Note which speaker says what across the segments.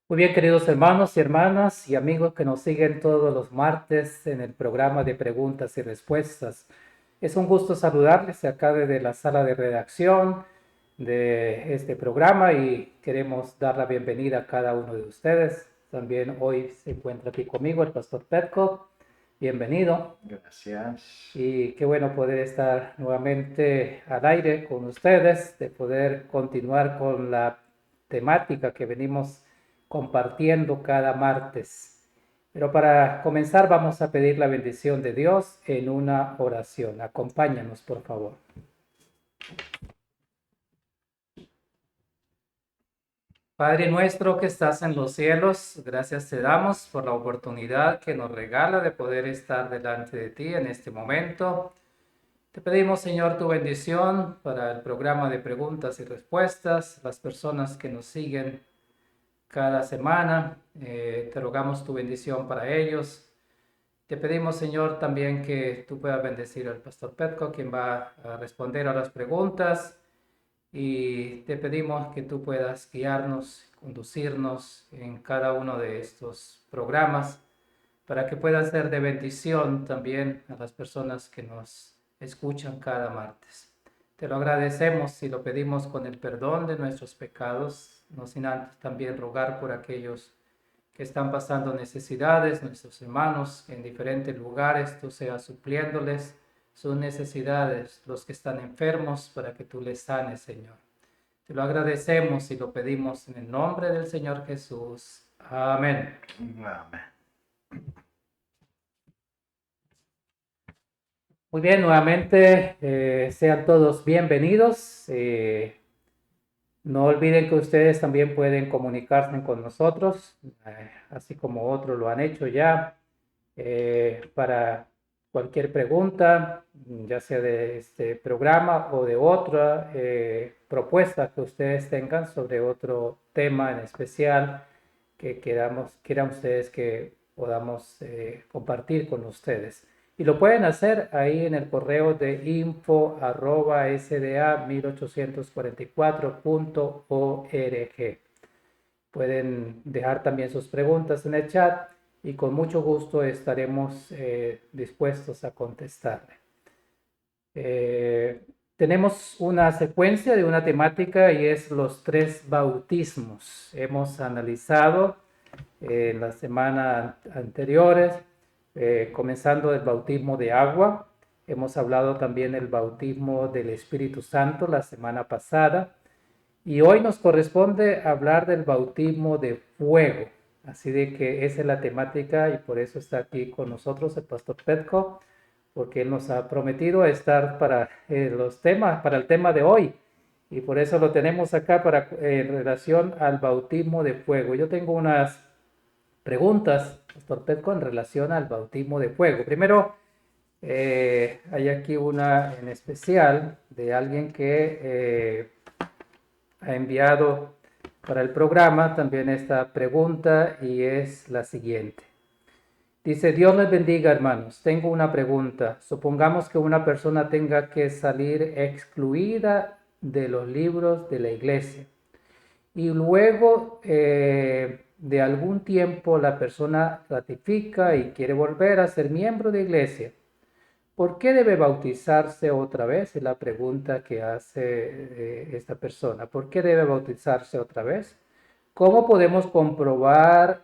Speaker 1: Muy bien, queridos hermanos y hermanas y amigos que nos siguen todos los martes en el programa de preguntas y respuestas. Es un gusto saludarles acá desde la sala de redacción de este programa y queremos dar la bienvenida a cada uno de ustedes. También hoy se encuentra aquí conmigo el pastor Petco. Bienvenido.
Speaker 2: Gracias.
Speaker 1: Y qué bueno poder estar nuevamente al aire con ustedes, de poder continuar con la temática que venimos compartiendo cada martes. Pero para comenzar vamos a pedir la bendición de Dios en una oración. Acompáñanos, por favor. Padre nuestro que estás en los cielos, gracias te damos por la oportunidad que nos regala de poder estar delante de ti en este momento. Te pedimos, Señor, tu bendición para el programa de preguntas y respuestas, las personas que nos siguen cada semana. Te rogamos tu bendición para ellos. Te pedimos, Señor, también que tú puedas bendecir al pastor Petco, quien va a responder a las preguntas. Y te pedimos que tú puedas guiarnos, conducirnos en cada uno de estos programas para que pueda ser de bendición también a las personas que nos escuchan cada martes. Te lo agradecemos y lo pedimos con el perdón de nuestros pecados, no sin antes también rogar por aquellos que están pasando necesidades, nuestros hermanos en diferentes lugares, tú seas supliéndoles sus necesidades, los que están enfermos, para que tú les sanes, Señor. Te lo agradecemos y lo pedimos en el nombre del Señor Jesús. Amén.
Speaker 2: Amén.
Speaker 1: Muy bien, nuevamente sean todos bienvenidos. No olviden que ustedes también pueden comunicarse con nosotros, así como otros lo han hecho ya, para cualquier pregunta, ya sea de este programa o de otra propuesta que ustedes tengan sobre otro tema en especial que quieran ustedes que podamos compartir con ustedes. Y lo pueden hacer ahí en el correo de info@sda1844.org. Pueden dejar también sus preguntas en el chat y con mucho gusto estaremos dispuestos a contestarle. Tenemos una secuencia de una temática y es los tres bautismos. Hemos analizado en las semanas anteriores, comenzando el bautismo de agua. Hemos hablado también del bautismo del Espíritu Santo la semana pasada. Y hoy nos corresponde hablar del bautismo de fuego. Así de que esa es la temática y por eso está aquí con nosotros el pastor Petco, porque él nos ha prometido estar para los temas, para el tema de hoy. Y por eso lo tenemos acá para, en relación al bautismo de fuego. Yo tengo unas preguntas, pastor Petco, en relación al bautismo de fuego. Primero, hay aquí una en especial de alguien que ha enviado para el programa también esta pregunta y es la siguiente. Dice, Dios les bendiga, hermanos. Tengo una pregunta. Supongamos que una persona tenga que salir excluida de los libros de la iglesia y luego de algún tiempo la persona ratifica y quiere volver a ser miembro de iglesia. ¿Por qué debe bautizarse otra vez? Es la pregunta que hace esta persona. ¿Por qué debe bautizarse otra vez? ¿Cómo podemos comprobar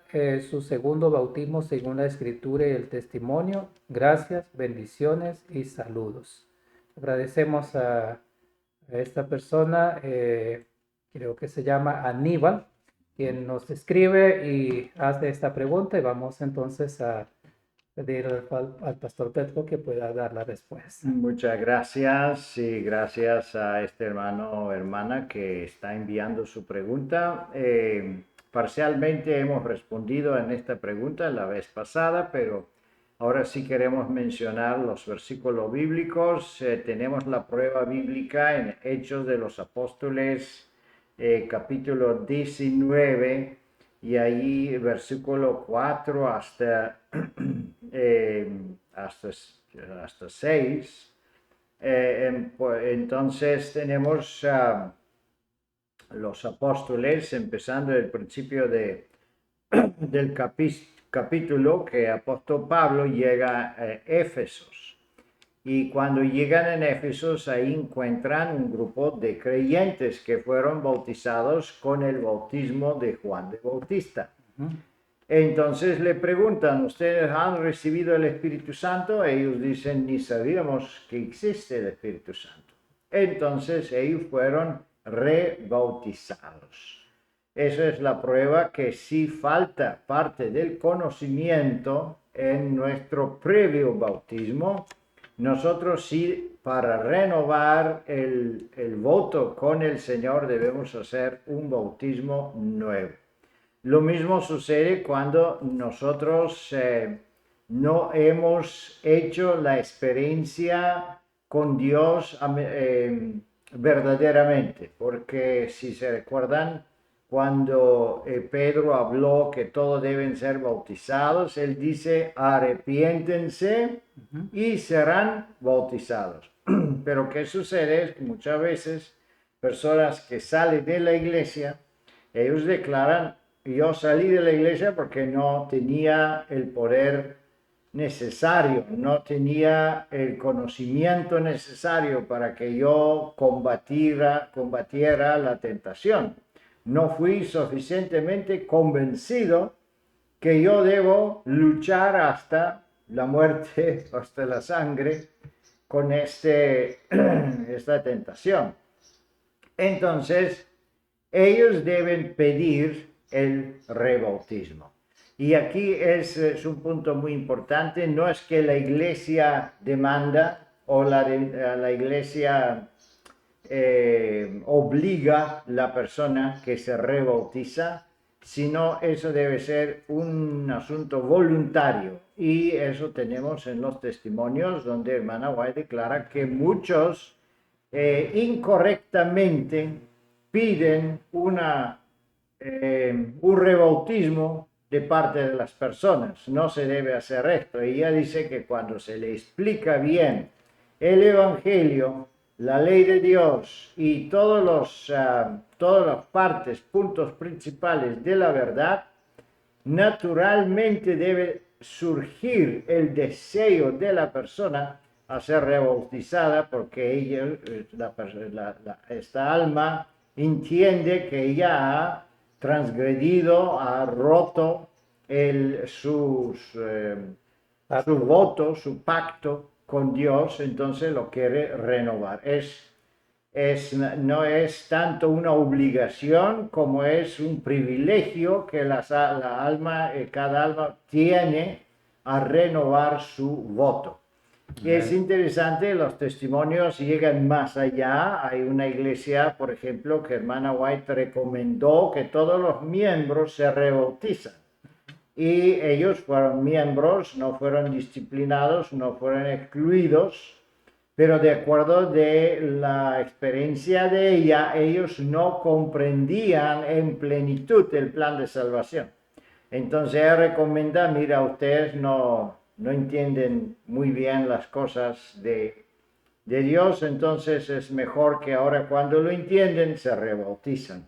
Speaker 1: su segundo bautismo según la escritura y el testimonio? Gracias, bendiciones y saludos. Agradecemos a esta persona, creo que se llama Aníbal, quien nos escribe y hace esta pregunta y vamos entonces a pedir al pastor Petro que pueda dar la respuesta.
Speaker 2: Muchas gracias y gracias a este hermano o hermana que está enviando su pregunta. Parcialmente hemos respondido en esta pregunta la vez pasada, pero ahora sí queremos mencionar los versículos bíblicos. Tenemos la prueba bíblica en Hechos de los Apóstoles, capítulo 19, y ahí versículo 4 hasta 6. Entonces tenemos los apóstoles, empezando el principio de del capítulo que apóstol Pablo llega a Éfesos. Y cuando llegan en Éfesos, ahí encuentran un grupo de creyentes que fueron bautizados con el bautismo de Juan de Bautista. Entonces le preguntan, ¿ustedes han recibido el Espíritu Santo? Ellos dicen, ni sabíamos que existe el Espíritu Santo. Entonces ellos fueron rebautizados. Esa es la prueba que sí falta parte del conocimiento en nuestro previo bautismo. Nosotros sí, para renovar el voto con el Señor, debemos hacer un bautismo nuevo. Lo mismo sucede cuando nosotros no hemos hecho la experiencia con Dios verdaderamente, porque si se recuerdan, cuando Pedro habló que todos deben ser bautizados, él dice, arrepiéntense y serán bautizados. Pero ¿qué sucede? Es que muchas veces personas que salen de la iglesia, ellos declaran, yo salí de la iglesia porque no tenía el poder necesario, no tenía el conocimiento necesario para que yo combatiera la tentación. No fui suficientemente convencido que yo debo luchar hasta la muerte, hasta la sangre, con esta tentación. Entonces, ellos deben pedir el rebautismo. Y aquí es un punto muy importante, no es que la iglesia demanda o la iglesia obliga a la persona que se rebautiza, sino eso debe ser un asunto voluntario. Y eso tenemos en los testimonios donde hermana White declara que muchos incorrectamente piden un rebautismo de parte de las personas. No se debe hacer esto. Ella dice que cuando se le explica bien el Evangelio, la ley de Dios y todas las partes, puntos principales de la verdad, naturalmente debe surgir el deseo de la persona a ser rebautizada, porque ella, esta alma entiende que ella ha transgredido, ha roto su voto, su pacto con Dios, entonces lo quiere renovar. No es tanto una obligación como es un privilegio que cada alma tiene a renovar su voto. Y es interesante, los testimonios llegan más allá. Hay una iglesia, por ejemplo, que hermana White recomendó que todos los miembros se rebautizan. Y ellos fueron miembros, no fueron disciplinados, no fueron excluidos, pero de acuerdo de la experiencia de ella, ellos no comprendían en plenitud el plan de salvación. Entonces ella recomienda, mira, ustedes no entienden muy bien las cosas de Dios, entonces es mejor que ahora cuando lo entienden se rebautizan.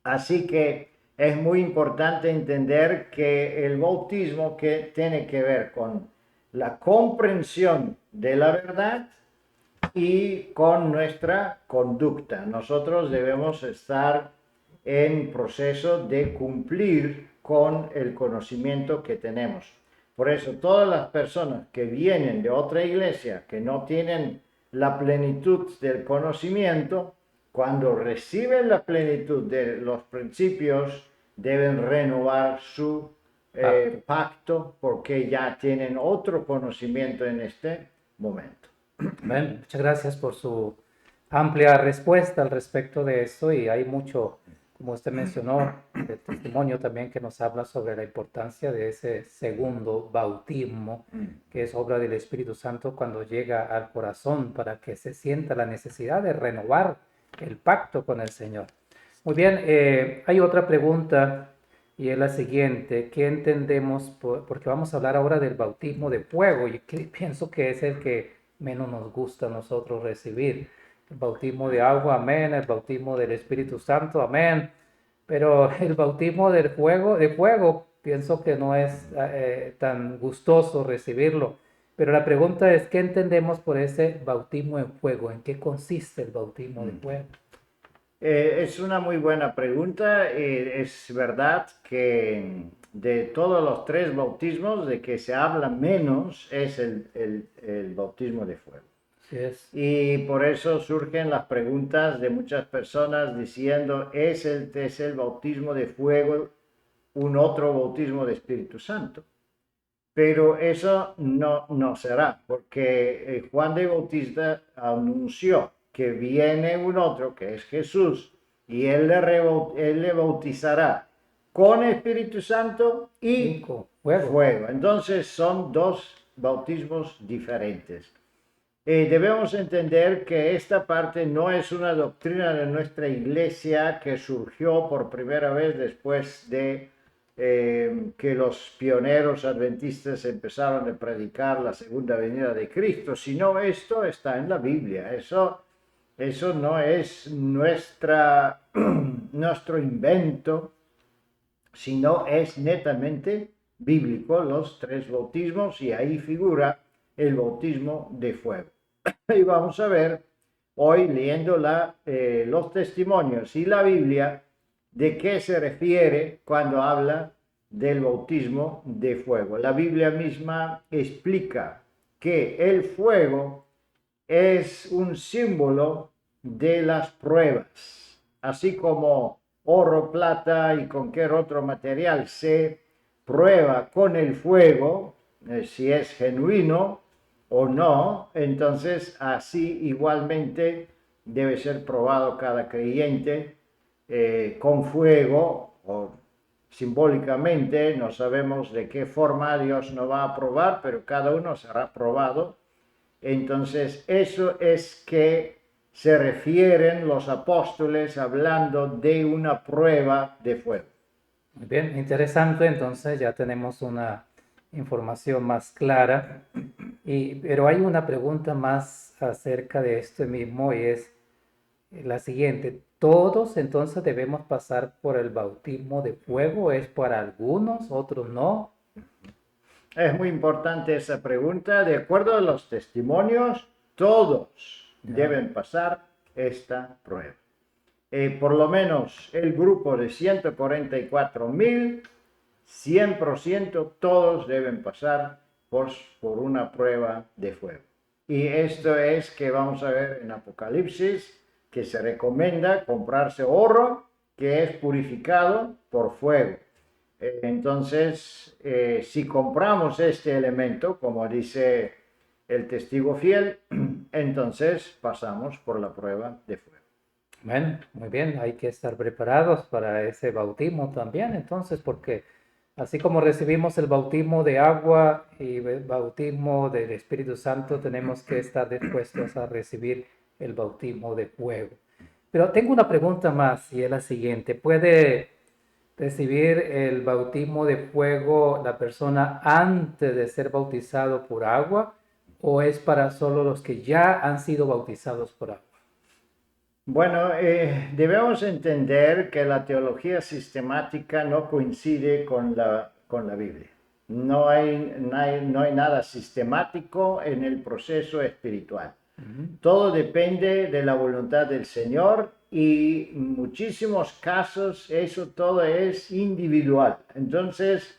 Speaker 2: Así que es muy importante entender que el bautismo que tiene que ver con la comprensión de la verdad y con nuestra conducta. Nosotros debemos estar en proceso de cumplir con el conocimiento que tenemos. Por eso todas las personas que vienen de otra iglesia, que no tienen la plenitud del conocimiento, cuando reciben la plenitud de los principios, deben renovar su pacto porque ya tienen otro conocimiento en este momento.
Speaker 1: Bien, muchas gracias por su amplia respuesta al respecto de eso, y hay mucho, como usted mencionó, de testimonio también que nos habla sobre la importancia de ese segundo bautismo, que es obra del Espíritu Santo cuando llega al corazón para que se sienta la necesidad de renovar el pacto con el Señor. Muy bien, hay otra pregunta y es la siguiente: ¿qué entendemos? Porque vamos a hablar ahora del bautismo de fuego, y que pienso que es el que menos nos gusta a nosotros recibir. El bautismo de agua, amén. El bautismo del Espíritu Santo, amén. pero el bautismo de fuego, pienso que no es tan gustoso recibirlo. Pero la pregunta es, ¿qué entendemos por ese bautismo en fuego? ¿En qué consiste el bautismo de fuego?
Speaker 2: Es una muy buena pregunta. Es verdad que de todos los tres bautismos, de que se habla menos es el bautismo de fuego.
Speaker 1: Sí es.
Speaker 2: Y por eso surgen las preguntas de muchas personas diciendo, es el bautismo de fuego un otro bautismo de Espíritu Santo? Pero eso no será, porque Juan de Bautista anunció que viene un otro, que es Jesús, y él le bautizará con Espíritu Santo y
Speaker 1: Fuego.
Speaker 2: fuego. Entonces son dos bautismos diferentes. Debemos entender que esta parte no es una doctrina de nuestra iglesia que surgió por primera vez después de que los pioneros adventistas empezaron a predicar la segunda venida de Cristo, sino esto está en la Biblia. Eso no es nuestro invento, sino es netamente bíblico, los tres bautismos, y ahí figura el bautismo de fuego. Y vamos a ver hoy, leyendo los testimonios y la Biblia, de qué se refiere cuando habla del bautismo de fuego. La Biblia misma explica que el fuego es un símbolo de las pruebas, así como oro, plata y cualquier otro material se prueba con el fuego, si es genuino o no, entonces así igualmente debe ser probado cada creyente con fuego, o simbólicamente, no sabemos de qué forma Dios nos va a probar, pero cada uno será probado. Entonces eso es que se refieren los apóstoles hablando de una prueba de fuego.
Speaker 1: Muy bien, interesante. Entonces ya tenemos una información más clara. Pero hay una pregunta más acerca de esto mismo y es la siguiente. ¿Todos entonces debemos pasar por el bautismo de fuego? ¿Es para algunos, otros no?
Speaker 2: Es muy importante esa pregunta. De acuerdo a los testimonios, todos deben pasar esta prueba. Por lo menos el grupo de 144,000, 100% todos deben pasar por una prueba de fuego. Y esto es que vamos a ver en Apocalipsis, que se recomienda comprarse oro que es purificado por fuego. Entonces, si compramos este elemento, como dice el testigo fiel, entonces pasamos por la prueba de fuego.
Speaker 1: Bueno, muy bien, hay que estar preparados para ese bautismo también, entonces, porque así como recibimos el bautismo de agua y el bautismo del Espíritu Santo, tenemos que estar dispuestos a recibir el bautismo de fuego. Pero tengo una pregunta más y es la siguiente. ¿Puede recibir el bautismo de fuego la persona antes de ser bautizado por agua o es para solo los que ya han sido bautizados por agua?
Speaker 2: Bueno, debemos entender que la teología sistemática no coincide con la Biblia. No hay nada sistemático en el proceso espiritual. Todo depende de la voluntad del Señor y en muchísimos casos eso todo es individual. Entonces,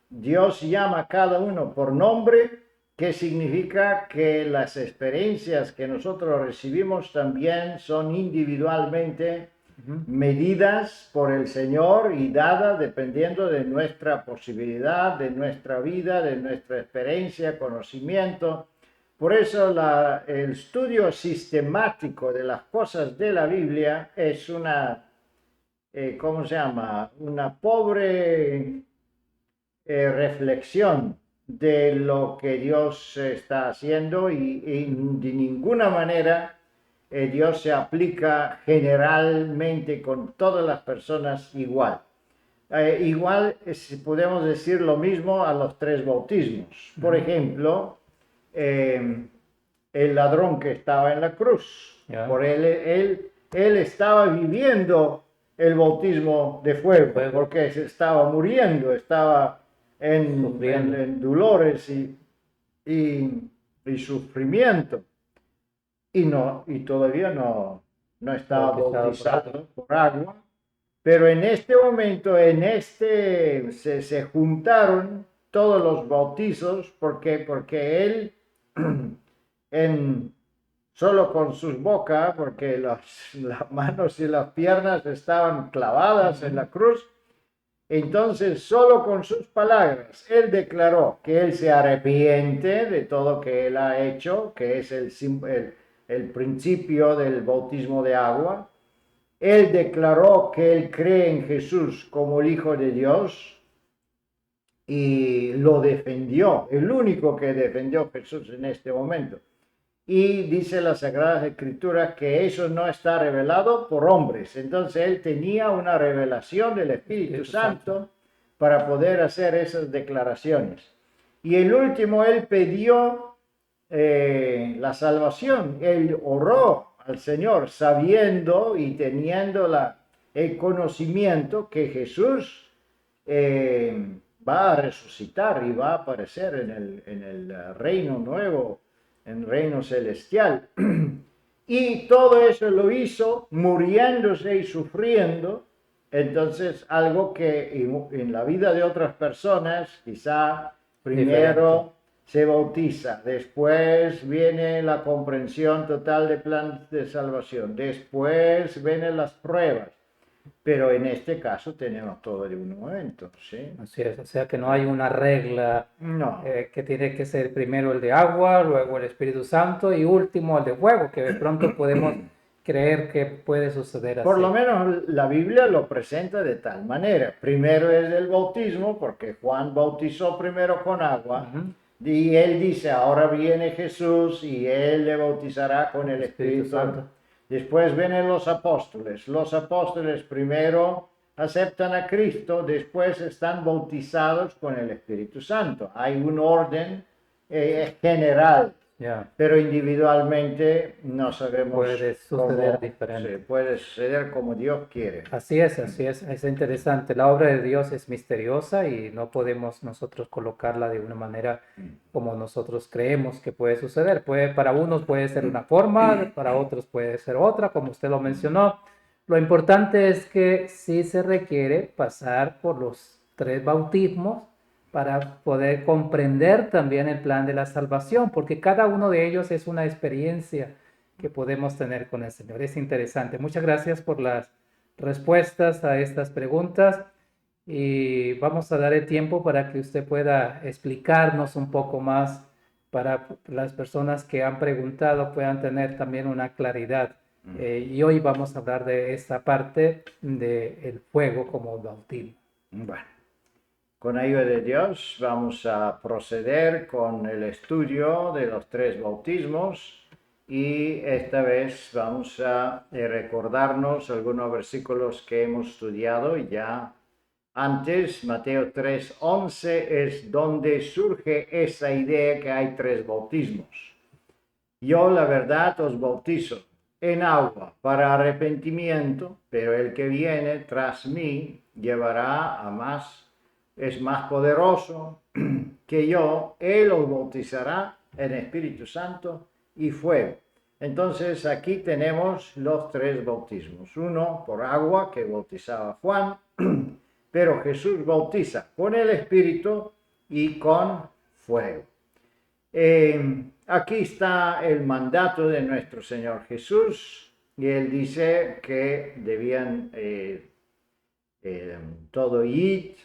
Speaker 2: Dios llama a cada uno por nombre, que significa que las experiencias que nosotros recibimos también son individualmente medidas por el Señor y dadas dependiendo de nuestra posibilidad, de nuestra vida, de nuestra experiencia, conocimiento. Por eso el estudio sistemático de las cosas de la Biblia es una, ¿cómo se llama? Una pobre reflexión de lo que Dios está haciendo y de ninguna manera Dios se aplica generalmente con todas las personas igual. Igual podemos decir lo mismo a los tres bautismos. Por ejemplo, el ladrón que estaba en la cruz, por él estaba viviendo el bautismo de fuego,
Speaker 1: Fuego.
Speaker 2: porque se estaba muriendo, estaba
Speaker 1: Sufriendo.
Speaker 2: en dolores y sufrimiento. Y todavía no estaba
Speaker 1: Bautizado por agua.
Speaker 2: bautizado por agua, pero en este momento, se juntaron todos los bautizos, porque él, en, solo con sus bocas, porque las manos y las piernas estaban clavadas en la cruz, entonces solo con sus palabras, él declaró que él se arrepiente de todo que él ha hecho, que es el principio del bautismo de agua. Él declaró que él cree en Jesús como el Hijo de Dios y lo defendió, el único que defendió a Jesús en este momento. Y dice las Sagradas Escrituras que eso no está revelado por hombres. Entonces él tenía una revelación del Espíritu Santo para poder hacer esas declaraciones. Y el último, él pidió la salvación. Él oró al Señor sabiendo y teniendo el conocimiento que Jesús va a resucitar y va a aparecer en el reino nuevo, en reino celestial. Y todo eso lo hizo muriéndose y sufriendo. Entonces, algo que en la vida de otras personas, quizá primero
Speaker 1: Diferente.
Speaker 2: se bautiza, después viene la comprensión total del plan de salvación, después vienen las pruebas. Pero en este caso tenemos todo de un momento, ¿sí?
Speaker 1: Así es, o sea que no hay una regla
Speaker 2: No.
Speaker 1: que tiene que ser primero el de agua, luego el Espíritu Santo y último el de fuego, que de pronto podemos creer que puede suceder
Speaker 2: Por lo
Speaker 1: así.
Speaker 2: menos la Biblia lo presenta de tal manera. Primero es el bautismo, porque Juan bautizó primero con agua,
Speaker 1: Ujú.
Speaker 2: y él dice, ahora viene Jesús y él le bautizará con el
Speaker 1: Espíritu
Speaker 2: Espíritu.
Speaker 1: Santo.
Speaker 2: Después vienen los apóstoles. Los apóstoles primero aceptan a Cristo, después están bautizados con el Espíritu Santo. Hay un orden general,
Speaker 1: Ya,
Speaker 2: pero individualmente no sabemos
Speaker 1: puede suceder
Speaker 2: cómo
Speaker 1: diferente.
Speaker 2: se puede suceder como Dios quiere.
Speaker 1: Así es interesante. La obra de Dios es misteriosa y no podemos nosotros colocarla de una manera como nosotros creemos que puede suceder. Para unos puede ser una forma, para otros puede ser otra, como usted lo mencionó. Lo importante es que sí se requiere pasar por los 3 bautismos para poder comprender también el plan de la salvación, porque cada uno de ellos es una experiencia que podemos tener con el Señor. Es interesante. Muchas gracias por las respuestas a estas preguntas y vamos a dar el tiempo para que usted pueda explicarnos un poco más para las personas que han preguntado puedan tener también una claridad. Y hoy vamos a hablar de esta parte del fuego como bautismo.
Speaker 2: Bueno, con ayuda de Dios vamos a proceder con el estudio de los 3 bautismos y esta vez vamos a recordarnos algunos versículos que hemos estudiado ya antes. Mateo 3:11 es donde surge esa idea que hay 3 bautismos. Yo la verdad os bautizo en agua para arrepentimiento, pero el que viene tras mí es más poderoso que yo, él os bautizará en Espíritu Santo y fuego. Entonces aquí tenemos los 3 bautismos. Uno por agua que bautizaba Juan, pero Jesús bautiza con el Espíritu y con fuego. Aquí está el mandato de nuestro Señor Jesús y él dice que debían todo ir,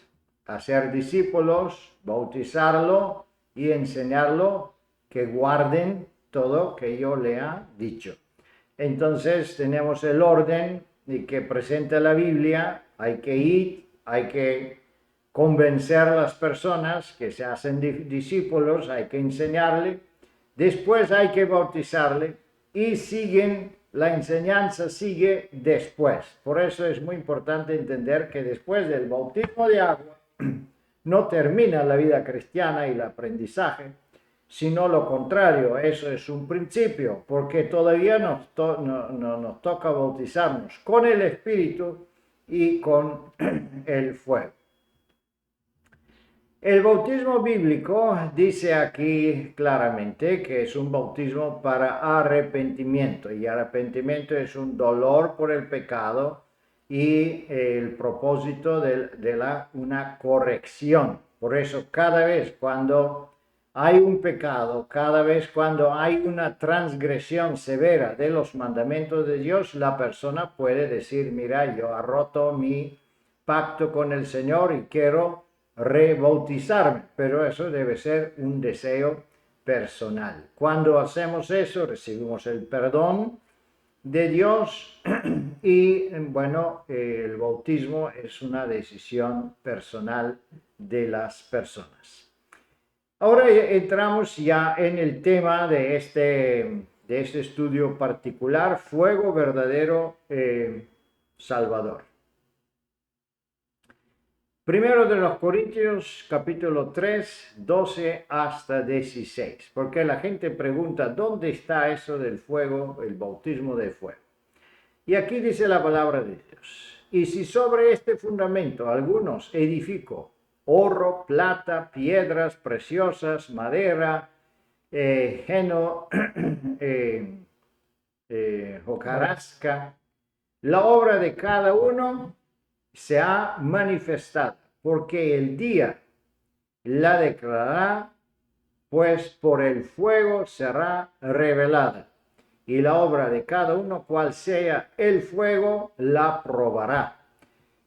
Speaker 2: hacer discípulos, bautizarlo y enseñarlo que guarden todo que yo le ha dicho. Entonces tenemos el orden que presenta la Biblia. Hay que ir, hay que convencer a las personas que se hacen discípulos, hay que enseñarle, después hay que bautizarle y la enseñanza sigue después. Por eso es muy importante entender que después del bautismo de agua no termina la vida cristiana y el aprendizaje, sino lo contrario, eso es un principio, porque todavía nos toca bautizarnos con el Espíritu y con el fuego. El bautismo bíblico dice aquí claramente que es un bautismo para arrepentimiento, y arrepentimiento es un dolor por el pecado y el propósito una corrección. Por eso cada vez cuando hay un pecado, cada vez cuando hay una transgresión severa de los mandamientos de Dios, la persona puede decir, mira, yo he roto mi pacto con el Señor y quiero rebautizarme, pero eso debe ser un deseo personal. Cuando hacemos eso, recibimos el perdón de Dios y bueno, el bautismo es una decisión personal de las personas. Ahora entramos ya en el tema de este estudio particular, fuego verdadero salvador. Primero de los Corintios, capítulo 3, 12 hasta 16, porque la gente pregunta, ¿dónde está eso del fuego, el bautismo de fuego? Y aquí dice la palabra de Dios, y si sobre este fundamento algunos edificó oro, plata, piedras preciosas, madera, hojarasca, la obra de cada uno se ha manifestado, porque el día la declarará, pues por el fuego será revelada, y la obra de cada uno, cual sea el fuego, la probará.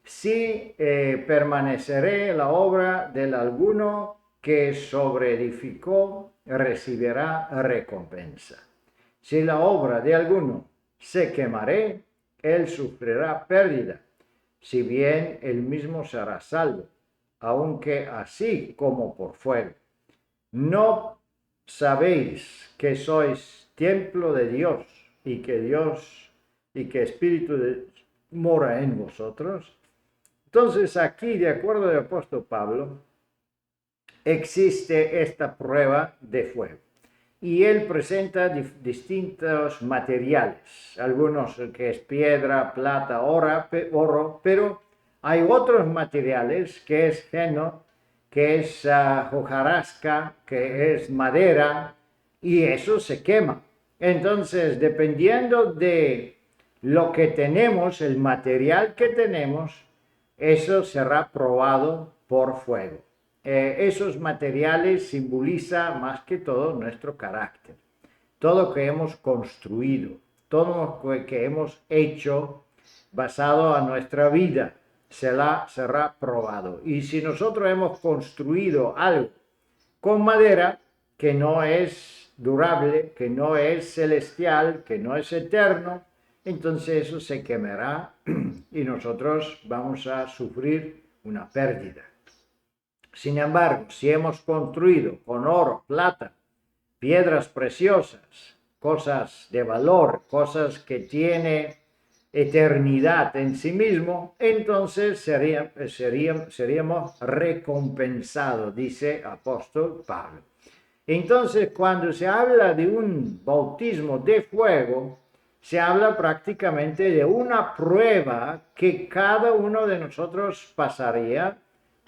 Speaker 2: Si permaneceré la obra del alguno que sobreedificó, recibirá recompensa. Si la obra de alguno se quemaré, él sufrirá pérdida, si bien él mismo será salvo, aunque así como por fuego. ¿No sabéis que sois templo de Dios y que Espíritu mora en vosotros? Entonces aquí, de acuerdo al apóstol Pablo, existe esta prueba de fuego. Y él presenta distintos materiales, algunos que es piedra, plata, oro, pero hay otros materiales que es heno, que es hojarasca, que es madera, y eso se quema. Entonces, dependiendo de lo que tenemos, el material que tenemos, eso será probado por fuego. Esos materiales simbolizan más que todo nuestro carácter, todo que hemos construido, todo lo que hemos hecho basado a nuestra vida será probado. Y si nosotros hemos construido algo con madera que no es durable, que no es celestial, que no es eterno, entonces eso se quemará y nosotros vamos a sufrir una pérdida. Sin embargo, si hemos construido con oro, plata, piedras preciosas, cosas de valor, cosas que tienen eternidad en sí mismo, entonces seríamos recompensados, dice apóstol Pablo. Entonces, cuando se habla de un bautismo de fuego, se habla prácticamente de una prueba que cada uno de nosotros pasaría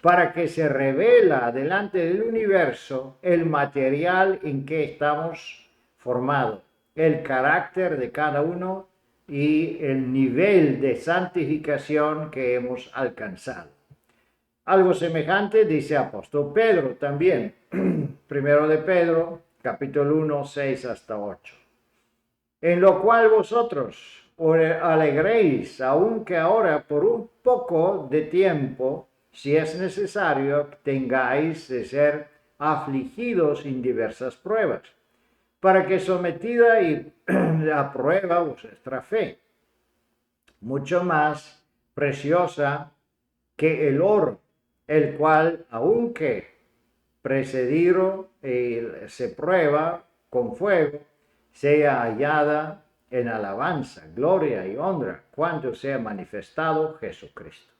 Speaker 2: para que se revela delante del universo el material en que estamos formados, el carácter de cada uno y el nivel de santificación que hemos alcanzado. Algo semejante dice apóstol Pedro también, primero de Pedro, capítulo 1, 6 hasta 8. En lo cual vosotros os alegréis, aunque ahora por un poco de tiempo, si es necesario, tengáis de ser afligidos en diversas pruebas, para que sometida a prueba vuestra fe, mucho más preciosa que el oro, el cual, aunque precedido se prueba con fuego, sea hallada en alabanza, gloria y honra cuando sea manifestado Jesucristo,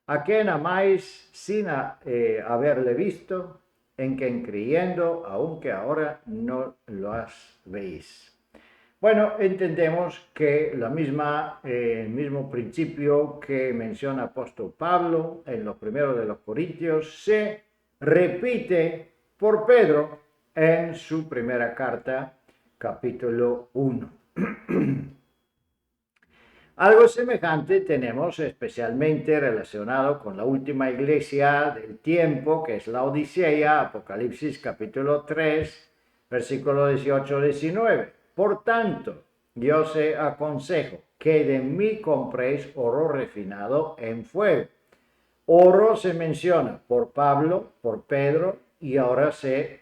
Speaker 2: a quien amáis sin haberle visto, en quien creyendo, aunque ahora no lo veis. Bueno, entendemos que el mismo principio que menciona el apóstol Pablo en los primeros de los Corintios se repite por Pedro en su primera carta, capítulo 1. Algo semejante tenemos especialmente relacionado con la última iglesia del tiempo, que es la Odisea, Apocalipsis capítulo 3, versículo 18-19. Por tanto, yo os aconsejo que de mí compréis oro refinado en fuego. Oro se menciona por Pablo, por Pedro, y ahora se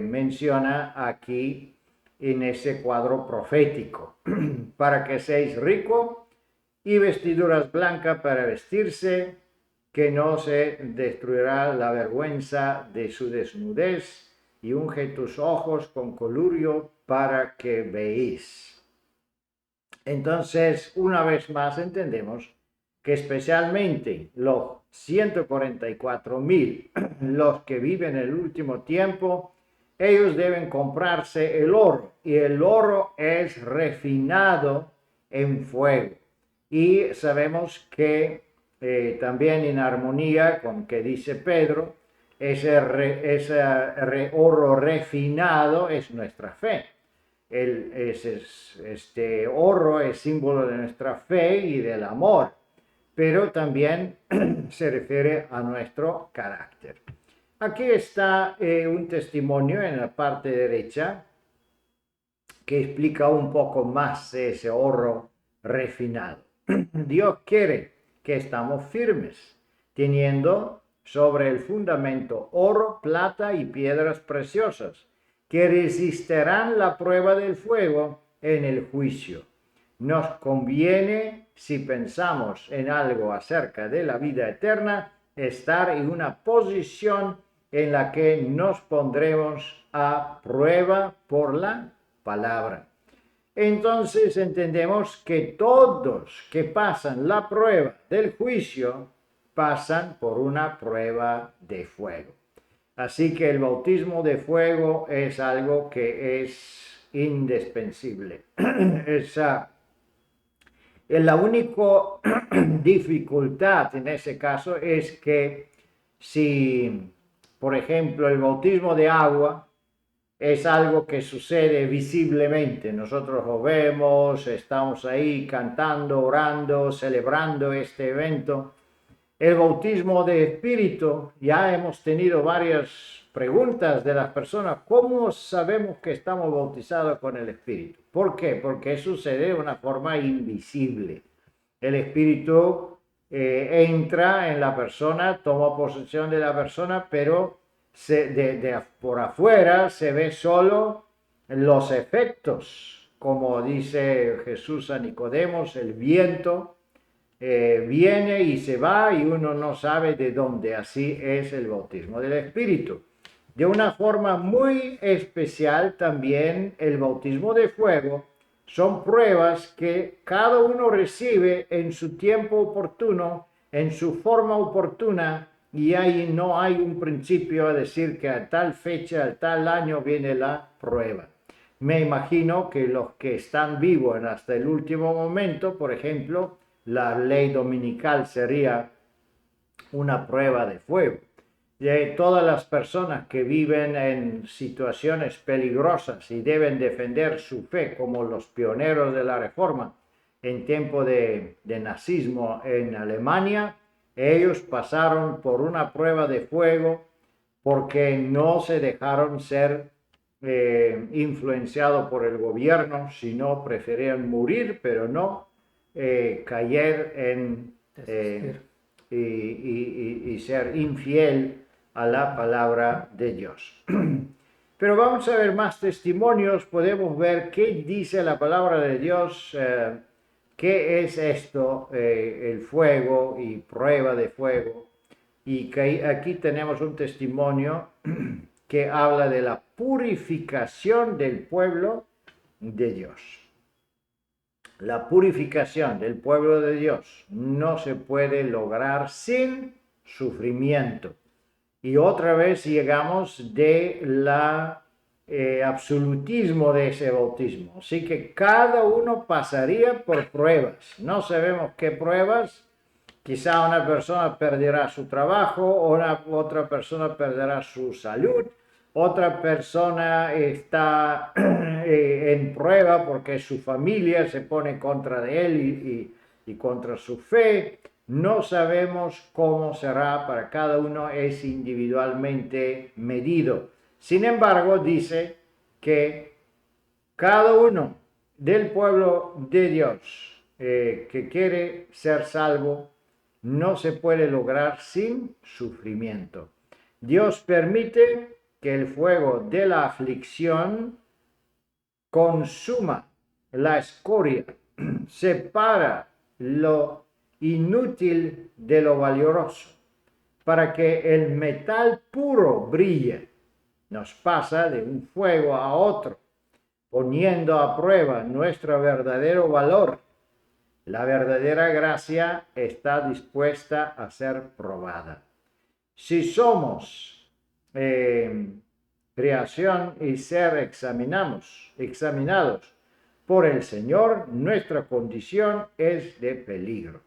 Speaker 2: menciona aquí en ese cuadro profético, para que seáis ricos y vestiduras blancas para vestirse, que no se destruirá la vergüenza de su desnudez, y unge tus ojos con colurio para que veáis. Entonces, una vez más entendemos que especialmente los 144,000, los que viven el último tiempo, ellos deben comprarse el oro, y el oro es refinado en fuego. Y sabemos que también en armonía con que dice Pedro, ese oro refinado es nuestra fe. Este oro es símbolo de nuestra fe y del amor, pero también se refiere a nuestro carácter. Aquí está un testimonio en la parte derecha que explica un poco más ese oro refinado. Dios quiere que estamos firmes, teniendo sobre el fundamento oro, plata y piedras preciosas, que resistirán la prueba del fuego en el juicio. Nos conviene, si pensamos en algo acerca de la vida eterna, estar en una posición en la que nos pondremos a prueba por la palabra. Entonces entendemos que todos que pasan la prueba del juicio pasan por una prueba de fuego. Así que el bautismo de fuego es algo que es indispensable. La única dificultad en ese caso es que si, por ejemplo, el bautismo de agua es algo que sucede visiblemente, nosotros lo vemos, estamos ahí cantando, orando, celebrando este evento. El bautismo de espíritu, ya hemos tenido varias preguntas de las personas, ¿cómo sabemos que estamos bautizados con el espíritu? ¿Por qué? Porque sucede de una forma invisible. El espíritu entra en la persona, toma posesión de la persona, pero por afuera se ve solo los efectos, como dice Jesús a Nicodemos, el viento viene y se va y uno no sabe de dónde. Así es el bautismo del Espíritu. De una forma muy especial también el bautismo de fuego son pruebas que cada uno recibe en su tiempo oportuno, en su forma oportuna, y ahí no hay un principio a decir que a tal fecha, a tal año viene la prueba. Me imagino que los que están vivos hasta el último momento, por ejemplo, la ley dominical sería una prueba de fuego. De todas las personas que viven en situaciones peligrosas y deben defender su fe, como los pioneros de la Reforma en tiempo de nazismo en Alemania, ellos pasaron por una prueba de fuego porque no se dejaron ser influenciados por el gobierno, sino preferían morir, pero no caer en y ser infiel a la palabra de Dios. Pero vamos a ver más testimonios, podemos ver qué dice la palabra de Dios, qué es esto, el fuego y prueba de fuego. Y que aquí tenemos un testimonio que habla de la purificación del pueblo de Dios. La purificación del pueblo de Dios no se puede lograr sin sufrimiento. Y otra vez llegamos de la absolutismo de ese bautismo. Así que cada uno pasaría por pruebas. No sabemos qué pruebas. Quizá una persona perderá su trabajo, otra persona perderá su salud, otra persona está en prueba porque su familia se pone contra de él y contra su fe. No sabemos cómo será para cada uno, es individualmente medido. Sin embargo, dice que cada uno del pueblo de Dios que quiere ser salvo no se puede lograr sin sufrimiento. Dios permite que el fuego de la aflicción consuma la escoria, separa lo inútil de lo valioso, para que el metal puro brille. Nos pasa de un fuego a otro, poniendo a prueba nuestro verdadero valor. La verdadera gracia está dispuesta a ser probada. Si somos creación y ser examinados por el Señor, nuestra condición es de peligro.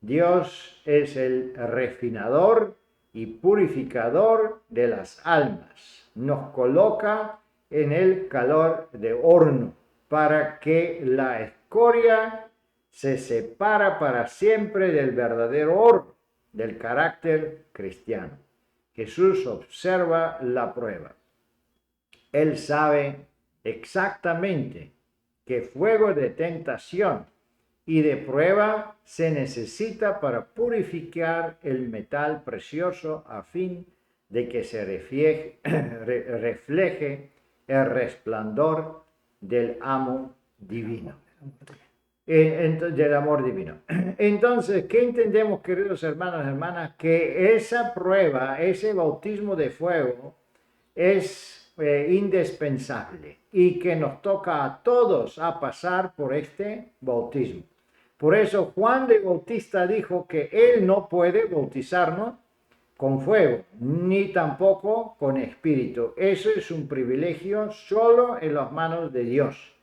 Speaker 2: Dios es el refinador y purificador de las almas. Nos coloca en el calor de horno para que la escoria se separa para siempre del verdadero oro, del carácter cristiano. Jesús observa la prueba. Él sabe exactamente qué fuego de tentación y de prueba se necesita para purificar el metal precioso a fin de que se refleje el resplandor del amo divino. Del amor divino. Entonces, ¿qué entendemos, queridos hermanos y hermanas? Que esa prueba, ese bautismo de fuego es indispensable y que nos toca a todos a pasar por este bautismo. Por eso Juan de Bautista dijo que él no puede bautizarnos con fuego, ni tampoco con espíritu. Eso es un privilegio solo en las manos de Dios.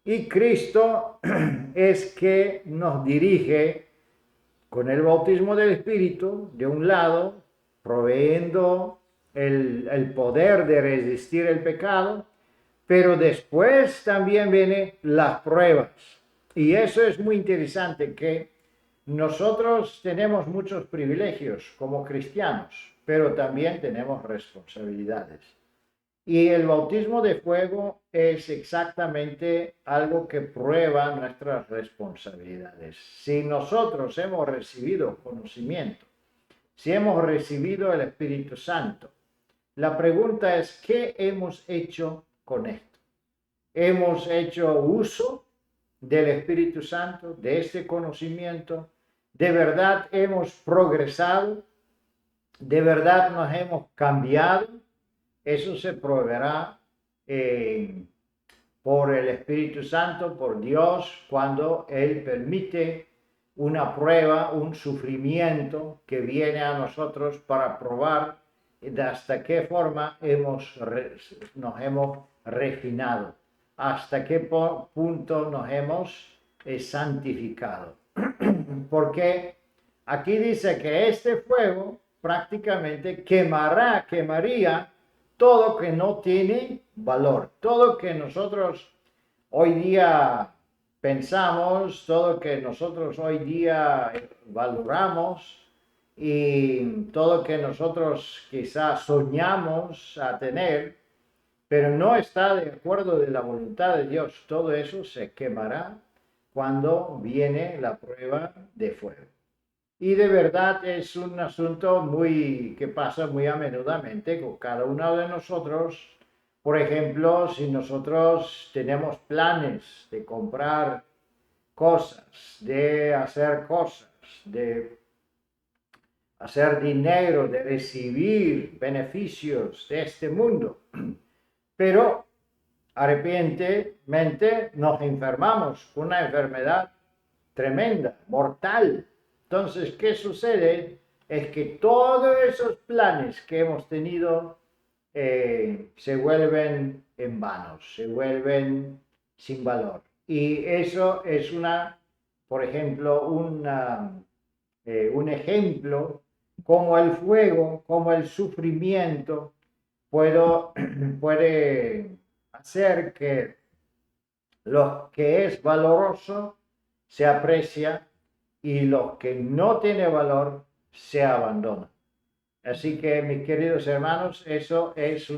Speaker 2: Y Cristo es que nos dirige con el bautismo del Espíritu, de un lado, proveyendo el poder de resistir el pecado, pero después también vienen las pruebas. Y eso es muy interesante, que nosotros tenemos muchos privilegios como cristianos, pero también tenemos responsabilidades. Y el bautismo de fuego es exactamente algo que prueba nuestras responsabilidades. Si nosotros hemos recibido conocimiento, si hemos recibido el Espíritu Santo, la pregunta es, ¿qué hemos hecho con esto? ¿Hemos hecho uso del Espíritu Santo, de este conocimiento? ¿De verdad hemos progresado? ¿De verdad nos hemos cambiado? Eso se proveerá por el Espíritu Santo, por Dios, cuando Él permite una prueba, un sufrimiento que viene a nosotros para probar de hasta qué forma nos hemos refinado, hasta qué punto nos hemos santificado. Porque aquí dice que este fuego prácticamente quemaría todo que no tiene valor, todo que nosotros hoy día pensamos, todo que nosotros hoy día valoramos y todo que nosotros quizás soñamos a tener, pero no está de acuerdo de la voluntad de Dios. Todo eso se quemará cuando viene la prueba de fuego. Y de verdad es un asunto que pasa muy a menudamente con cada uno de nosotros. Por ejemplo, si nosotros tenemos planes de comprar cosas, de hacer cosas, de hacer dinero, de recibir beneficios de este mundo, pero arrepentemente nos enfermamos con una enfermedad tremenda, mortal. Entonces, ¿qué sucede? Es que todos esos planes que hemos tenido se vuelven en vanos, se vuelven sin valor. Y eso es por ejemplo, un ejemplo como el fuego, como el sufrimiento puede hacer que lo que es valoroso se aprecia y lo que no tiene valor se abandona. Así que, mis queridos hermanos, eso es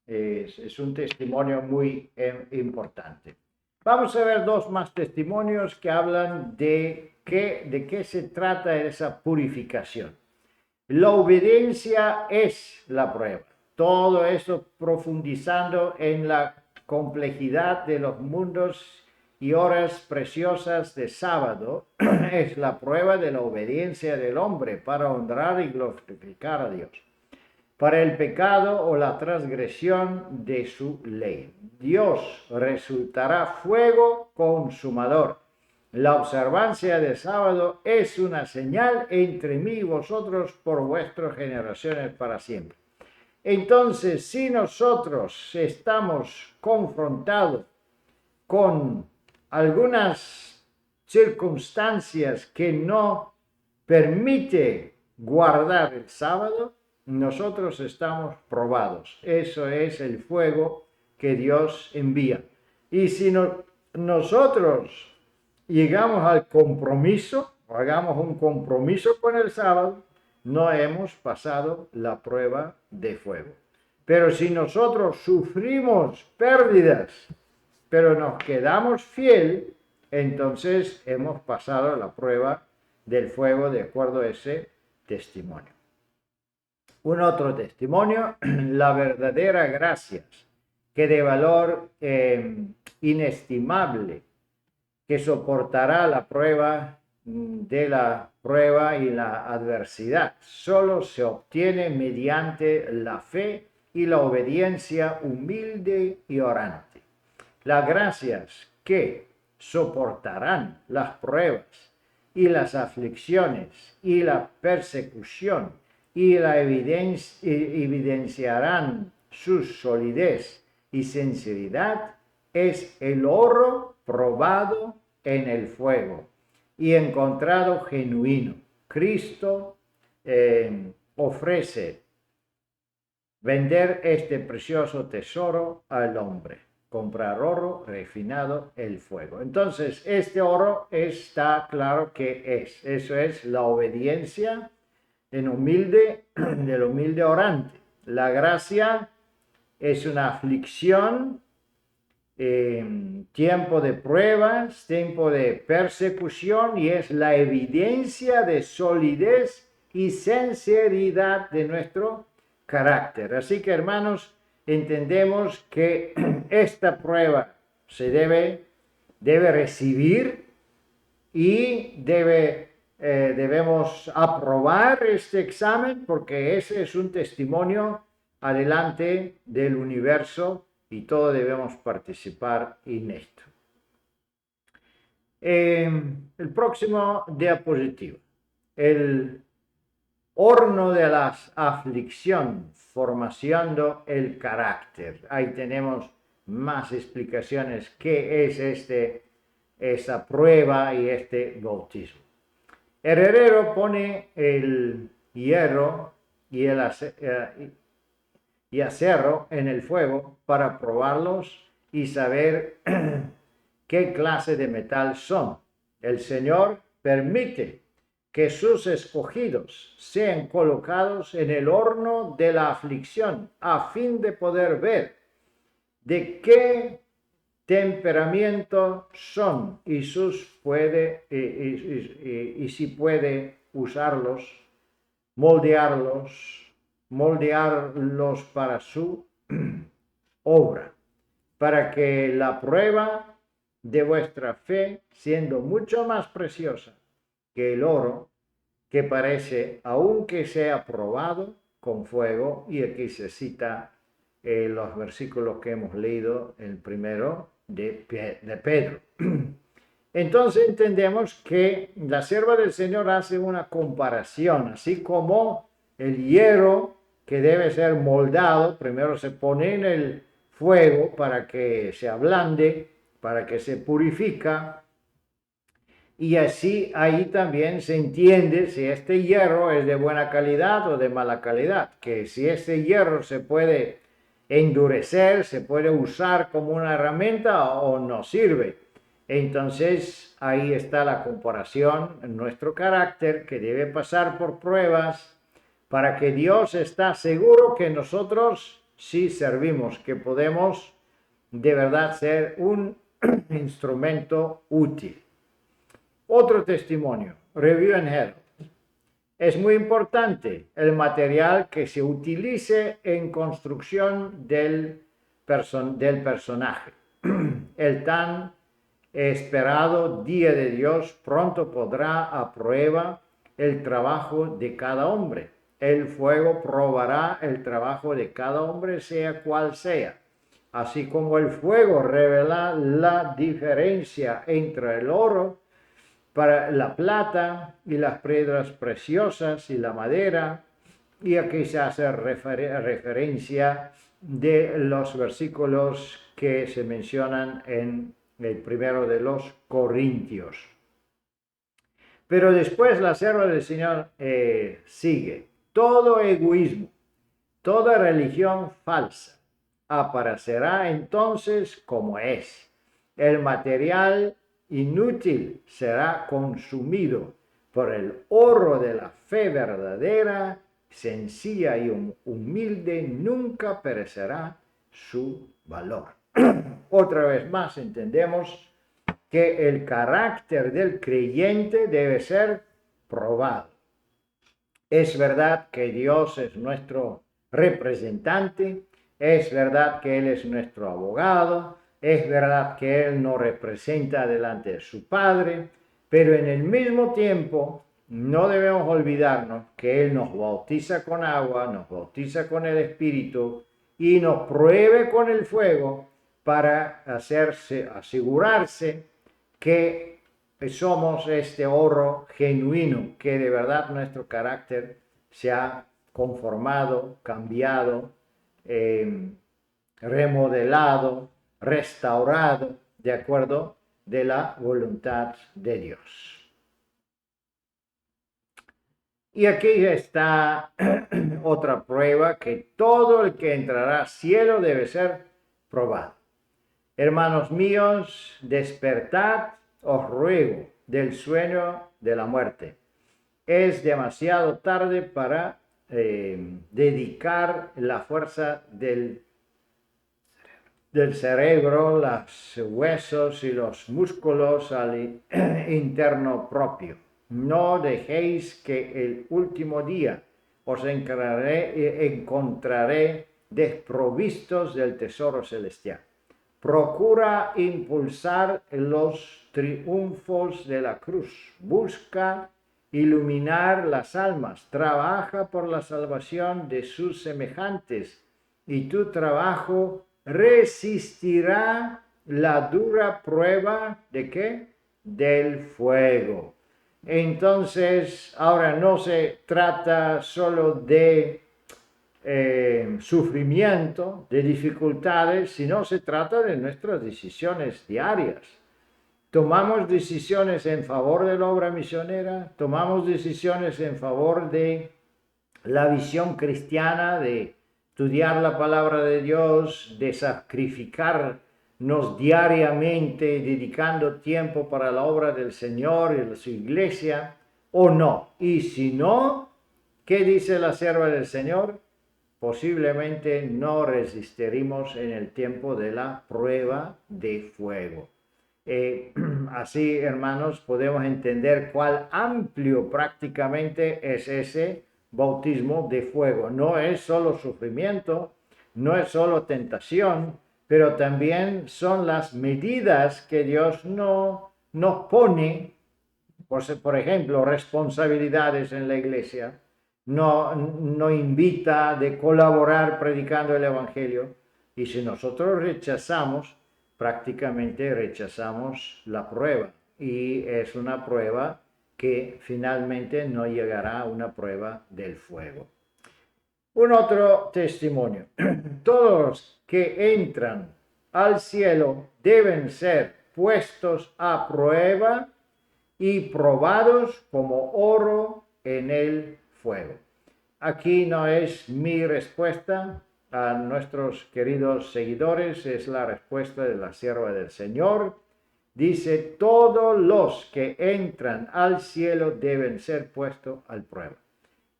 Speaker 2: es un testimonio muy importante. Vamos a ver dos más testimonios que hablan de qué se trata esa purificación. La obediencia es la prueba. Todo eso profundizando en la complejidad de los mundos y horas preciosas de sábado es la prueba de la obediencia del hombre para honrar y glorificar a Dios, para el pecado o la transgresión de su ley. Dios resultará fuego consumador. La observancia del sábado es una señal entre mí y vosotros por vuestras generaciones para siempre. Entonces, si nosotros estamos confrontados con algunas circunstancias que no permiten guardar el sábado, nosotros estamos probados. Eso es el fuego que Dios envía. Y si nosotros llegamos al compromiso, o hagamos un compromiso con el sábado, no hemos pasado la prueba de fuego. Pero si nosotros sufrimos pérdidas, pero nos quedamos fiel, entonces hemos pasado la prueba del fuego de acuerdo a ese testimonio. Un otro testimonio, la verdadera gracia, que de valor inestimable, que soportará la prueba de la prueba y la adversidad. Solo se obtiene mediante la fe y la obediencia humilde y orante. Las gracias que soportarán las pruebas y las aflicciones y la persecución y la evidenciarán su solidez y sinceridad es el oro probado en el fuego y encontrado genuino. Cristo ofrece vender este precioso tesoro al hombre, comprar oro refinado el fuego. Entonces, este oro está claro que eso es la obediencia del humilde orante. La gracia es una aflicción, tiempo de pruebas, tiempo de persecución, y es la evidencia de solidez y sinceridad de nuestro carácter. Así que, hermanos, entendemos que esta prueba se debe recibir y debemos aprobar este examen, porque ese es un testimonio adelante del universo y todos debemos participar en esto. El próximo diapositivo. El horno de la aflicción, formacionando el carácter. Ahí tenemos más explicaciones qué es esa prueba y este bautismo. El herrero pone el hierro y acero en el fuego para probarlos y saber qué clase de metal son. El Señor permite que sus escogidos sean colocados en el horno de la aflicción a fin de poder ver de qué temperamento son y si puede usarlos, moldearlos para su obra, para que la prueba de vuestra fe, siendo mucho más preciosa que el oro, que parece, aunque sea probado con fuego, y aquí se cita los versículos que hemos leído, el primero de Pedro. Entonces entendemos que la sierva del Señor hace una comparación, así como el hierro que debe ser moldado. Primero se pone en el fuego para que se ablande, para que se purifica. Y así ahí también se entiende si este hierro es de buena calidad o de mala calidad. Que si este hierro se puede endurecer, se puede usar como una herramienta o no sirve. Entonces ahí está la comparación en nuestro carácter que debe pasar por pruebas para que Dios está seguro que nosotros sí servimos, que podemos de verdad ser un instrumento útil. Otro testimonio, Review and Herald. Es muy importante el material que se utilice en construcción del personaje. El tan esperado día de Dios pronto pondrá a prueba el trabajo de cada hombre. El fuego probará el trabajo de cada hombre, sea cual sea. Así como el fuego revela la diferencia entre el oro, para la plata y las piedras preciosas y la madera, y aquí se hace referencia de los versículos que se mencionan en el primero de los Corintios. Pero después la sierva del Señor sigue. Todo egoísmo, toda religión falsa aparecerá entonces como es. El material inútil será consumido por el oro de la fe verdadera, sencilla y humilde, nunca perecerá su valor. Otra vez más entendemos que el carácter del creyente debe ser probado. Es verdad que Dios es nuestro representante, es verdad que Él es nuestro abogado, es verdad que Él nos representa delante de su Padre, pero en el mismo tiempo no debemos olvidarnos que Él nos bautiza con agua, nos bautiza con el Espíritu y nos pruebe con el fuego para asegurarse que somos este oro genuino, que de verdad nuestro carácter se ha conformado, cambiado, remodelado, restaurado, de acuerdo de la voluntad de Dios. Y aquí está otra prueba, que todo el que entrará al cielo debe ser probado. Hermanos míos, despertad, os ruego, del sueño de la muerte. Es demasiado tarde para dedicar la fuerza del cerebro, los huesos y los músculos al interno propio. No dejéis que el último día os encontraré desprovistos del tesoro celestial. Procura impulsar los triunfos de la cruz. Busca iluminar las almas. Trabaja por la salvación de sus semejantes. Y tu trabajo resistirá la dura prueba ¿de qué? Del fuego. Entonces, ahora no se trata solo de sufrimiento, de dificultades, sino se trata de nuestras decisiones diarias. Tomamos decisiones en favor de la obra misionera, tomamos decisiones en favor de la visión cristiana, de estudiar la palabra de Dios, de sacrificarnos diariamente, dedicando tiempo para la obra del Señor y de su iglesia, o no. Y si no, ¿qué dice la sierva del Señor? Posiblemente no resistiremos en el tiempo de la prueba de fuego. Así, hermanos, podemos entender cuál amplio prácticamente es ese bautismo de fuego. No es solo sufrimiento, no es solo tentación, pero también son las medidas que Dios no nos pone, por ejemplo, responsabilidades en la iglesia. No invita de colaborar predicando el Evangelio, y si nosotros rechazamos, prácticamente rechazamos la prueba, y es una prueba que finalmente no llegará a una prueba del fuego. Un otro testimonio. Todos que entran al cielo deben ser puestos a prueba y probados como oro en el fuego. Aquí no es mi respuesta a nuestros queridos seguidores, es la respuesta de la sierva del Señor. Dice, todos los que entran al cielo deben ser puestos a prueba.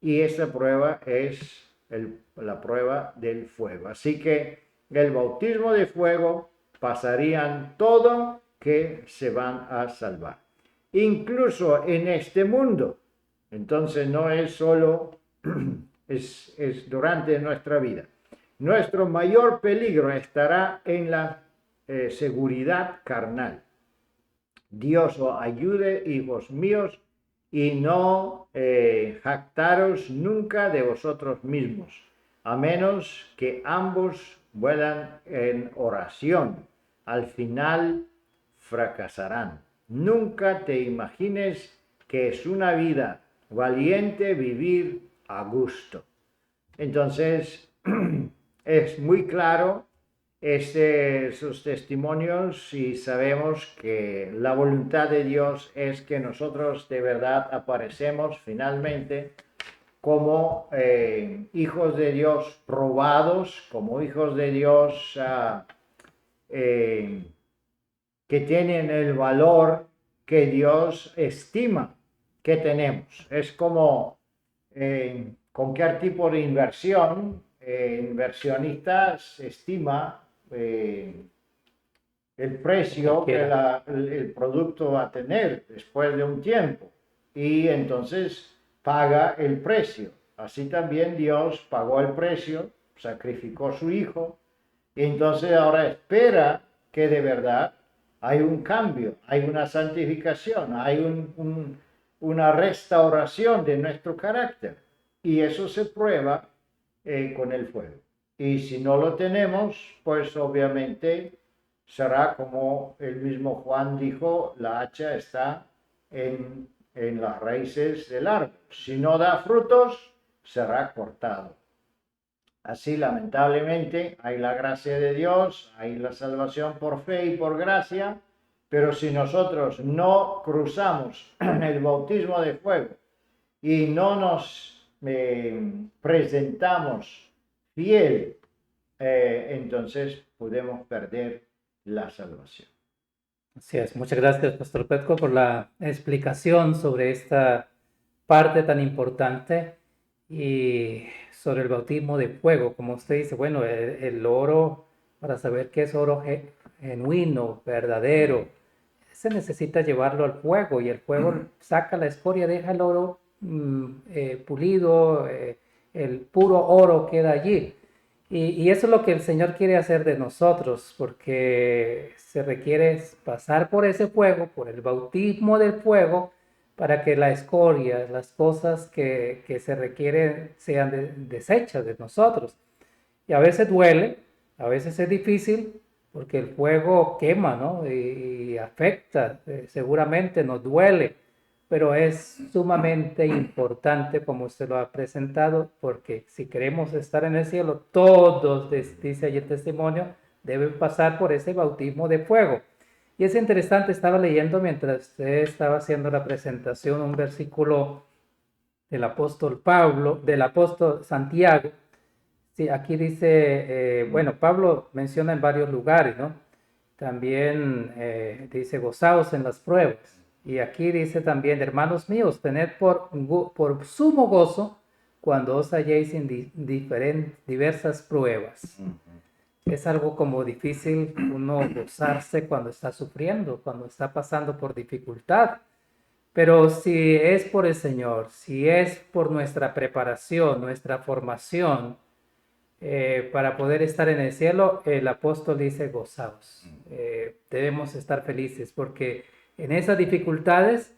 Speaker 2: Y esa prueba es la prueba del fuego. Así que el bautismo de fuego pasarían todo que se van a salvar. Incluso en este mundo. Entonces no es solo, es durante nuestra vida. Nuestro mayor peligro estará en la seguridad carnal. Dios os ayude, hijos míos, y no jactaros nunca de vosotros mismos, a menos que ambos vuelan en oración. Al final fracasarán. Nunca te imagines que es una vida valiente vivir a gusto. Entonces, es muy claro esos testimonios y sabemos que la voluntad de Dios es que nosotros de verdad aparecemos finalmente como hijos de Dios probados, como hijos de Dios que tienen el valor que Dios estima que tenemos. Es como cualquier tipo de inversión, inversionista estima el precio que el producto va a tener después de un tiempo y entonces paga el precio. Así también Dios pagó el precio, sacrificó a su hijo y entonces ahora espera que de verdad hay un cambio, hay una santificación, hay una restauración de nuestro carácter y eso se prueba con el fuego. Y si no lo tenemos, pues obviamente será como el mismo Juan dijo, la hacha está en las raíces del árbol. Si no da frutos, será cortado. Así, lamentablemente, hay la gracia de Dios, hay la salvación por fe y por gracia, pero si nosotros no cruzamos el bautismo de fuego y no nos presentamos fiel, entonces podemos perder la salvación.
Speaker 1: Así es. Muchas gracias, Pastor Petco, por la explicación sobre esta parte tan importante y sobre el bautismo de fuego. Como usted dice, bueno, el oro, para saber qué es oro genuino, verdadero, se necesita llevarlo al fuego y el fuego saca la escoria, deja el oro pulido, el puro oro queda allí. Y eso es lo que el Señor quiere hacer de nosotros, porque se requiere pasar por ese fuego, por el bautismo del fuego, para que la escoria, las cosas que se requieren sean deshechas de nosotros. Y a veces duele, a veces es difícil, porque el fuego quema, ¿no? Y afecta, seguramente nos duele, pero es sumamente importante como usted lo ha presentado, porque si queremos estar en el cielo, todos, dice allí el testimonio, deben pasar por ese bautismo de fuego. Y es interesante, estaba leyendo mientras usted estaba haciendo la presentación un versículo del apóstol Pablo, del apóstol Santiago. Sí, aquí dice, bueno, Pablo menciona en varios lugares, ¿no? También dice, gozaos en las pruebas. Y aquí dice también, hermanos míos, tened por sumo gozo cuando os halléis en diversas pruebas. Es algo como difícil uno gozarse cuando está sufriendo, cuando está pasando por dificultad. Pero si es por el Señor, si es por nuestra preparación, nuestra formación, para poder estar en el cielo, el apóstol dice gozaos. Debemos estar felices porque en esas dificultades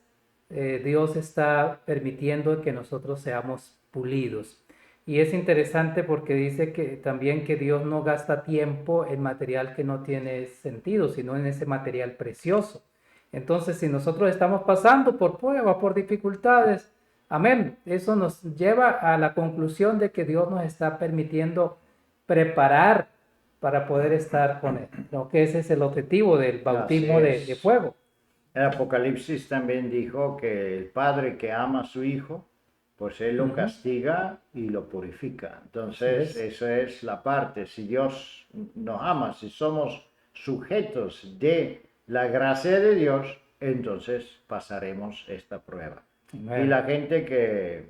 Speaker 1: Dios está permitiendo que nosotros seamos pulidos. Y es interesante porque dice que también que Dios no gasta tiempo en material que no tiene sentido, sino en ese material precioso. Entonces, si nosotros estamos pasando por pruebas, por dificultades, Amén. Eso nos lleva a la conclusión de que Dios nos está permitiendo preparar para poder estar con Él. ¿No? Que ese es el objetivo del bautismo
Speaker 2: Así
Speaker 1: de
Speaker 2: es.
Speaker 1: fuego.
Speaker 2: El Apocalipsis también dijo que el padre que ama a su hijo, pues él lo castiga y lo purifica. Entonces, eso es la parte. Si Dios nos ama, si somos sujetos de la gracia de Dios, entonces pasaremos esta prueba.
Speaker 1: Amén.
Speaker 2: Y la gente que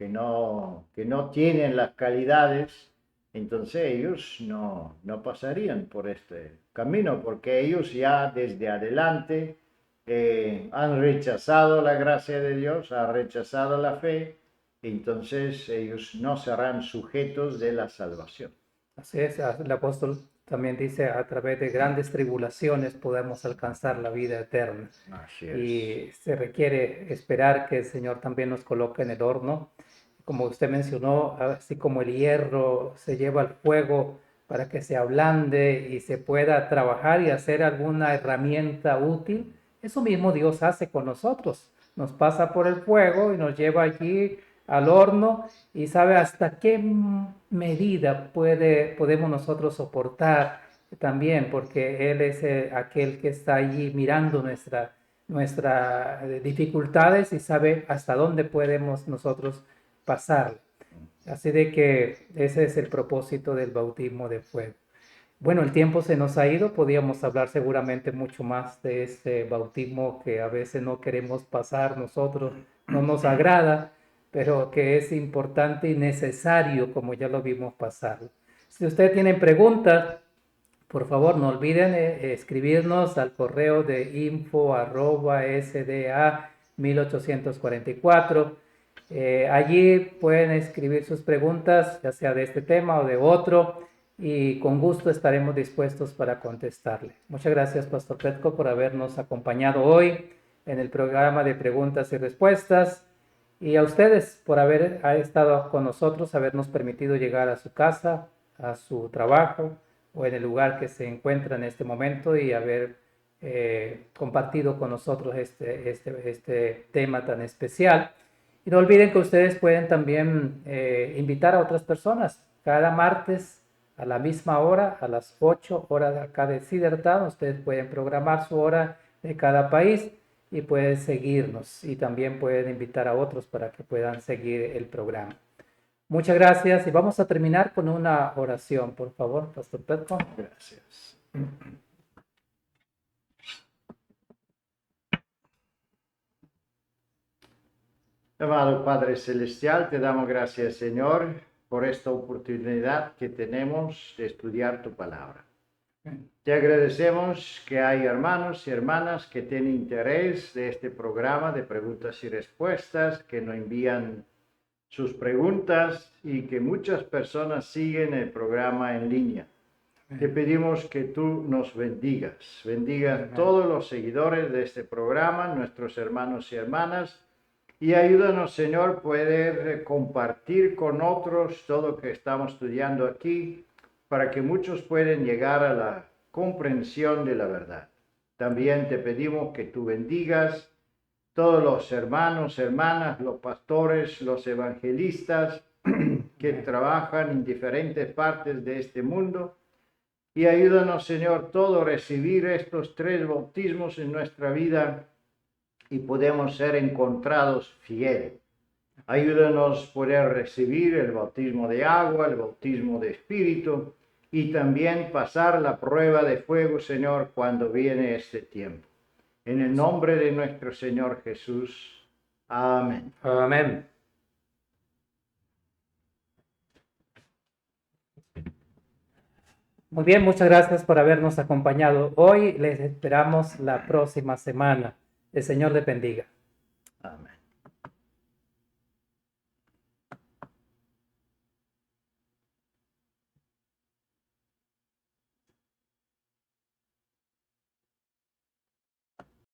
Speaker 2: no tienen las calidades, entonces ellos no pasarían por este camino, porque ellos ya desde adelante han rechazado la gracia de Dios, han rechazado la fe, entonces ellos no serán sujetos de la salvación.
Speaker 1: Así es, el apóstol también dice, a través de grandes tribulaciones podemos alcanzar la vida eterna.
Speaker 2: Así es.
Speaker 1: Y se requiere esperar que el Señor también nos coloque en el horno. Como usted mencionó, así como el hierro se lleva al fuego para que se ablande y se pueda trabajar y hacer alguna herramienta útil, eso mismo Dios hace con nosotros. Nos pasa por el fuego y nos lleva allí al horno y sabe hasta qué medida podemos nosotros soportar también, porque Él es aquel que está allí mirando nuestras dificultades y sabe hasta dónde podemos nosotros pasar. Así de que ese es el propósito del bautismo de fuego. Bueno, el tiempo se nos ha ido, podíamos hablar seguramente mucho más de este bautismo que a veces no queremos pasar nosotros, no nos agrada, pero que es importante y necesario, como ya lo vimos pasar. Si ustedes tienen preguntas, por favor no olviden escribirnos al correo de info@sda1844. Allí pueden escribir sus preguntas, ya sea de este tema o de otro, y con gusto estaremos dispuestos para contestarle. Muchas gracias, Pastor Petko, por habernos acompañado hoy en el programa de preguntas y respuestas, y a ustedes por haber estado con nosotros, habernos permitido llegar a su casa, a su trabajo o en el lugar que se encuentra en este momento y haber compartido con nosotros este tema tan especial. Y no olviden que ustedes pueden también invitar a otras personas. Cada martes a la misma hora, a las 8 horas de acá de Sidertown, ustedes pueden programar su hora de cada país y pueden seguirnos. Y también pueden invitar a otros para que puedan seguir el programa. Muchas gracias y vamos a terminar con una oración, por favor, Pastor Petko.
Speaker 2: Gracias. Amado Padre Celestial, te damos gracias, Señor, por esta oportunidad que tenemos de estudiar tu palabra. Te agradecemos que hay hermanos y hermanas que tienen interés de este programa de preguntas y respuestas, que nos envían sus preguntas y que muchas personas siguen el programa en línea. Te pedimos que tú nos bendigas. Bendiga a todos los seguidores de este programa, nuestros hermanos y hermanas, y ayúdanos, Señor, poder compartir con otros todo lo que estamos estudiando aquí, para que muchos puedan llegar a la comprensión de la verdad. También te pedimos que tú bendigas todos los hermanos, hermanas, los pastores, los evangelistas que trabajan en diferentes partes de este mundo. Y ayúdanos, Señor, todos a recibir estos 3 bautismos en nuestra vida y podemos ser encontrados fieles. Ayúdanos a poder recibir el bautismo de agua, el bautismo de espíritu y también pasar la prueba de fuego, Señor, cuando viene este tiempo. En el nombre de nuestro Señor Jesús. Amén.
Speaker 1: Amén. Muy bien, muchas gracias por habernos acompañado hoy. Les esperamos la próxima semana. El Señor les bendiga.
Speaker 2: Amén.